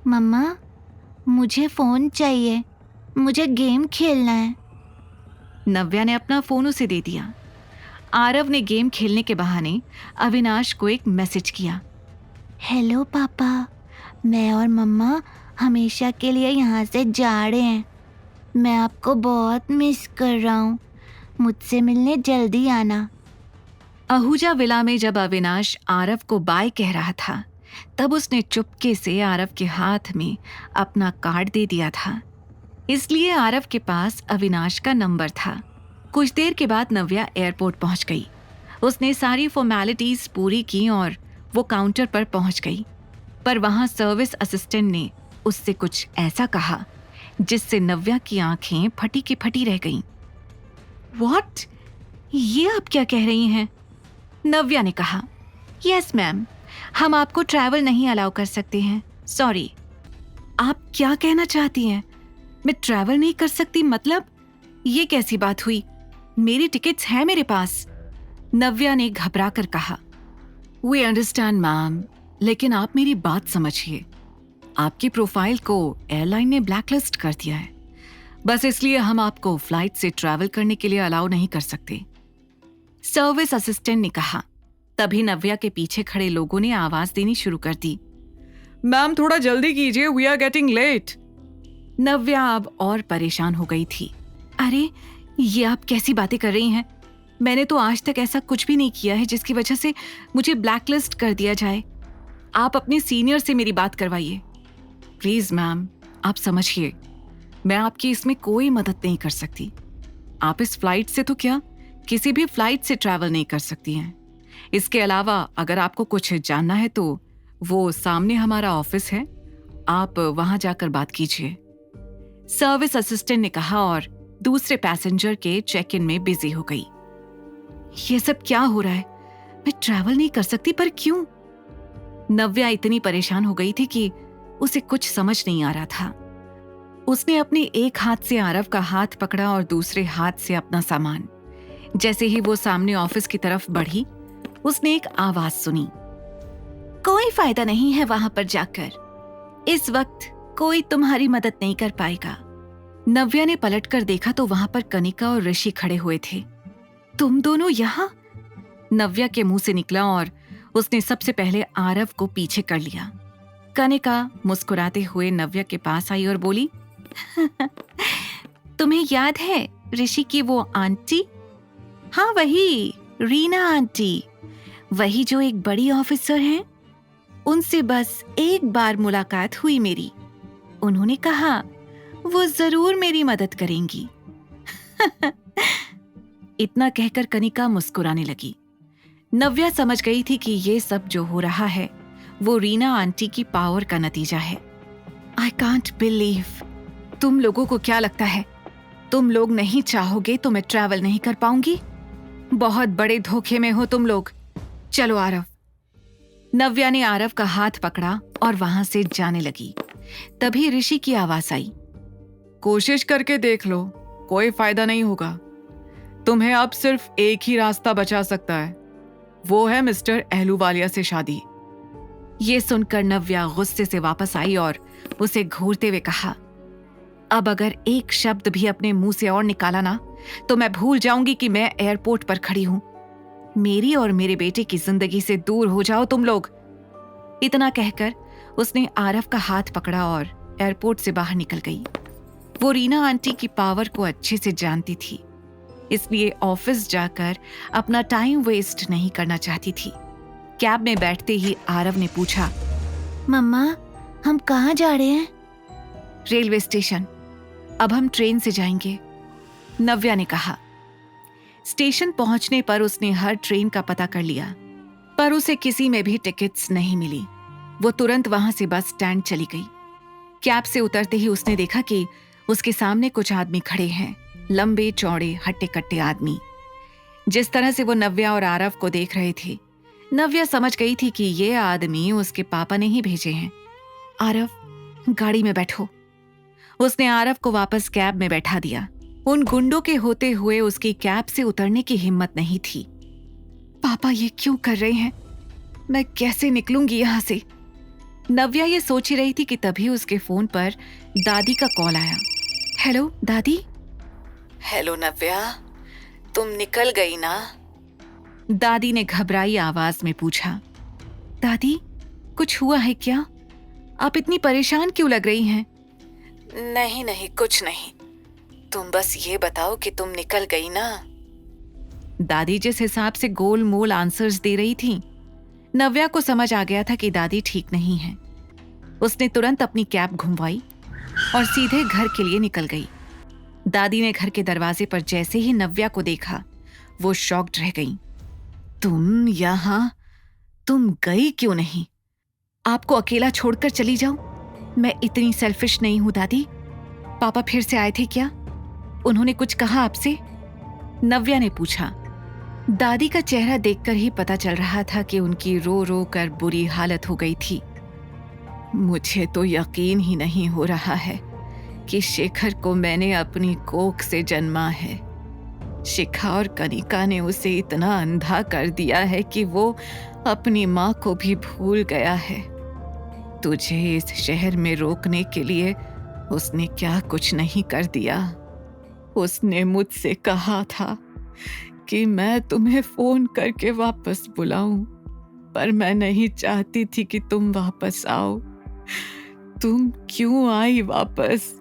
मम्मा, मुझे फ़ोन चाहिए, मुझे गेम खेलना है। नव्या ने अपना फ़ोन उसे दे दिया। आरव ने गेम खेलने के बहाने अविनाश को एक मैसेज किया। हेलो पापा, मैं और मम्मा हमेशा के लिए यहाँ से जा रहे हैं। मैं आपको बहुत मिस कर रहा हूँ। मुझसे मिलने जल्दी आना। आहूजा विला में जब अविनाश आरव को बाय कह रहा था, तब उसने चुपके से आरव के हाथ में अपना कार्ड दे दिया था। इसलिए आरव के पास अविनाश का नंबर था। कुछ देर के बाद नव्या एयरपोर्ट पहुंच गई। उसने सारी फॉर्मेलिटीज पूरी की और वो काउंटर पर पहुंच गई। पर वहां सर्विस असिस्टेंट ने उससे कुछ ऐसा कहा जिससे नव्या की आंखें फटी की फटी रह गईं। व्हाट? ये आप क्या कह रही हैं? नव्या ने कहा। यस मैम, हम आपको ट्रैवल नहीं अलाउ कर सकते हैं, सॉरी। आप क्या कहना चाहती हैं? मैं ट्रैवल नहीं कर सकती मतलब? ये कैसी बात हुई? मेरी टिकट्स हैं मेरे पास। नव्या ने घबरा कर कहा। वी अंडरस्टैंड मैम, लेकिन आप मेरी बात समझिए। आपकी प्रोफाइल को एयरलाइन ने ब्लैकलिस्ट कर दिया है। बस इसलिए हम आपको फ्लाइट से ट्रैवल करने के लिए अलाउ नहीं कर सकते, सर्विस असिस्टेंट ने कहा। तभी नव्या के पीछे खड़े लोगों ने आवाज देनी शुरू कर दी। मैम थोड़ा जल्दी कीजिए, वी आर गेटिंग लेट। नव्या अब और परेशान हो गई थी। अरे ये आप कैसी बातें कर रही हैं? मैंने तो आज तक ऐसा कुछ भी नहीं किया है जिसकी वजह से मुझे ब्लैकलिस्ट कर दिया जाए। आप अपने सीनियर से मेरी बात करवाइए प्लीज। मैम आप समझिए, मैं आपकी इसमें कोई मदद नहीं कर सकती। आप इस फ्लाइट से तो क्या, किसी भी फ्लाइट से ट्रैवल नहीं कर सकती हैं। इसके अलावा अगर आपको कुछ जानना है तो वो सामने हमारा ऑफिस है, आप वहां जाकर बात कीजिए, सर्विस असिस्टेंट ने कहा और दूसरे पैसेंजर के चेक इन में बिजी हो गई। ये सब क्या हो रहा है? मैं ट्रैवल नहीं कर सकती, पर क्यों? नव्या इतनी परेशान हो गई थी कि उसे कुछ समझ नहीं आ रहा था। उसने अपने एक हाथ से आरव का हाथ पकड़ा और दूसरे हाथ से अपना सामान। जैसे ही वो सामने ऑफिस की तरफ बढ़ी, उसने एक आवाज सुनी। कोई फायदा नहीं है वहां पर जाकर, इस वक्त कोई तुम्हारी मदद नहीं कर पाएगा। नव्या ने पलटकर देखा तो वहां पर कनिका और ऋषि खड़े हुए थे। तुम दोनों यहाँ? नव्या के मुंह से निकला और उसने सबसे पहले आरव को पीछे कर लिया। कनिका मुस्कुराते हुए नव्या के पास आई और बोली, तुम्हें याद है ऋषि की वो आंटी? हाँ वही, रीना आंटी, वही जो एक बड़ी ऑफिसर हैं। उनसे बस एक बार मुलाकात हुई मेरी। उन्होंने कहा वो जरूर मेरी मदद करेंगी। इतना कहकर कनिका मुस्कुराने लगी। नव्या समझ गई थी कि ये सब जो हो रहा है वो रीना आंटी की पावर का नतीजा है। I can't believe. तुम लोगों को क्या लगता है, तुम लोग नहीं चाहोगे तो मैं ट्रैवल नहीं कर पाऊंगी? बहुत बड़े धोखे में हो तुम लोग। चलो आरव। नव्या ने आरव का हाथ पकड़ा और वहां से जाने लगी। तभी ऋषि की आवाज आई, कोशिश करके देख लो, कोई फायदा नहीं होगा। तुम्हें अब सिर्फ एक ही रास्ता बचा सकता है, वो है मिस्टर अहलूवालिया से शादी। ये सुनकर नव्या गुस्से से वापस आई और उसे घूरते हुए कहा, अब अगर एक शब्द भी अपने मुंह से और निकाला ना तो मैं भूल जाऊंगी कि मैं एयरपोर्ट पर खड़ी हूं। मेरी और मेरे बेटे की जिंदगी से दूर हो जाओ तुम लोग। इतना कहकर उसने आरव का हाथ पकड़ा और एयरपोर्ट से बाहर निकल गई। वो रीना आंटी की पावर को अच्छे से जानती थी, इसलिए ऑफिस जाकर अपना टाइम वेस्ट नहीं करना चाहती थी। कैब में बैठते ही आरव ने पूछा, मम्मा, हम कहाँ जा रहे हैं? Railway station. अब हम ट्रेन से जाएंगे, नव्या ने कहा। स्टेशन पहुंचने पर उसने हर ट्रेन का पता कर लिया, पर उसे किसी में भी टिकट्स नहीं मिली। वो तुरंत वहां से बस स्टैंड चली गई। कैब से उतरते ही उसने देखा कि उसके सामने कुछ आदमी खड़े हैं, लंबे चौड़े हट्टे कट्टे आदमी। जिस तरह से वो नव्या और आरव को देख रहे थे, नव्या समझ गई थी कि ये आदमी उसके पापा ने ही भेजे हैं। आरव, गाड़ी में बैठो। उसने आरव को वापस कैब में बैठा दिया। उन गुंडों के होते हुए उसकी कैब से उतरने की हिम्मत नहीं थी। पापा ये क्यों कर रहे हैं? मैं कैसे निकलूंगी यहां से? नव्या ये सोच ही रही थी कि तभी उसके फोन पर दादी का कॉल आया। हेलो दादी। हेलो नव्या, तुम निकल गई ना? दादी ने घबराई आवाज में पूछा। दादी, कुछ हुआ है क्या? आप इतनी परेशान क्यों लग रही हैं? नहीं नहीं, कुछ नहीं, तुम बस ये बताओ कि तुम निकल गई ना। दादी जिस हिसाब से गोल मोल आंसर्स दे रही थी, नव्या को समझ आ गया था कि दादी ठीक नहीं है। उसने तुरंत अपनी कैब घुमवाई और सीधे घर के लिए निकल गई। दादी ने घर के दरवाजे पर जैसे ही नव्या को देखा, वो शॉक्ड रह गई। तुम यहाँ, तुम गई क्यों नहीं? आपको अकेला छोड़कर चली जाऊं? मैं इतनी सेल्फिश नहीं हूं दादी। पापा फिर से आए थे क्या? उन्होंने कुछ कहा आपसे? नव्या ने पूछा। दादी का चेहरा देखकर ही पता चल रहा था कि उनकी रो रो कर बुरी हालत हो गई थी। मुझे तो यकीन ही नहीं हो रहा है कि शेखर को मैंने अपनी कोख से जन्मा है। शिखा और कनिका ने उसे इतना अंधा कर दिया है कि वो अपनी माँ को भी भूल गया है। तुझे इस शहर में रोकने के लिए उसने क्या कुछ नहीं कर दिया। उसने मुझसे कहा था कि मैं तुम्हें फोन करके वापस बुलाऊं, पर मैं नहीं चाहती थी कि तुम वापस आओ। तुम क्यों आई वापस?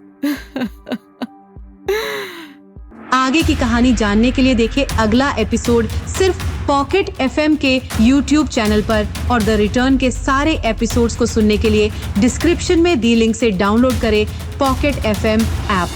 आगे की कहानी जानने के लिए देखें अगला एपिसोड सिर्फ पॉकेट FM के YouTube चैनल पर, और द रिटर्न के सारे एपिसोड्स को सुनने के लिए डिस्क्रिप्शन में दी लिंक से डाउनलोड करें पॉकेट FM ऐप।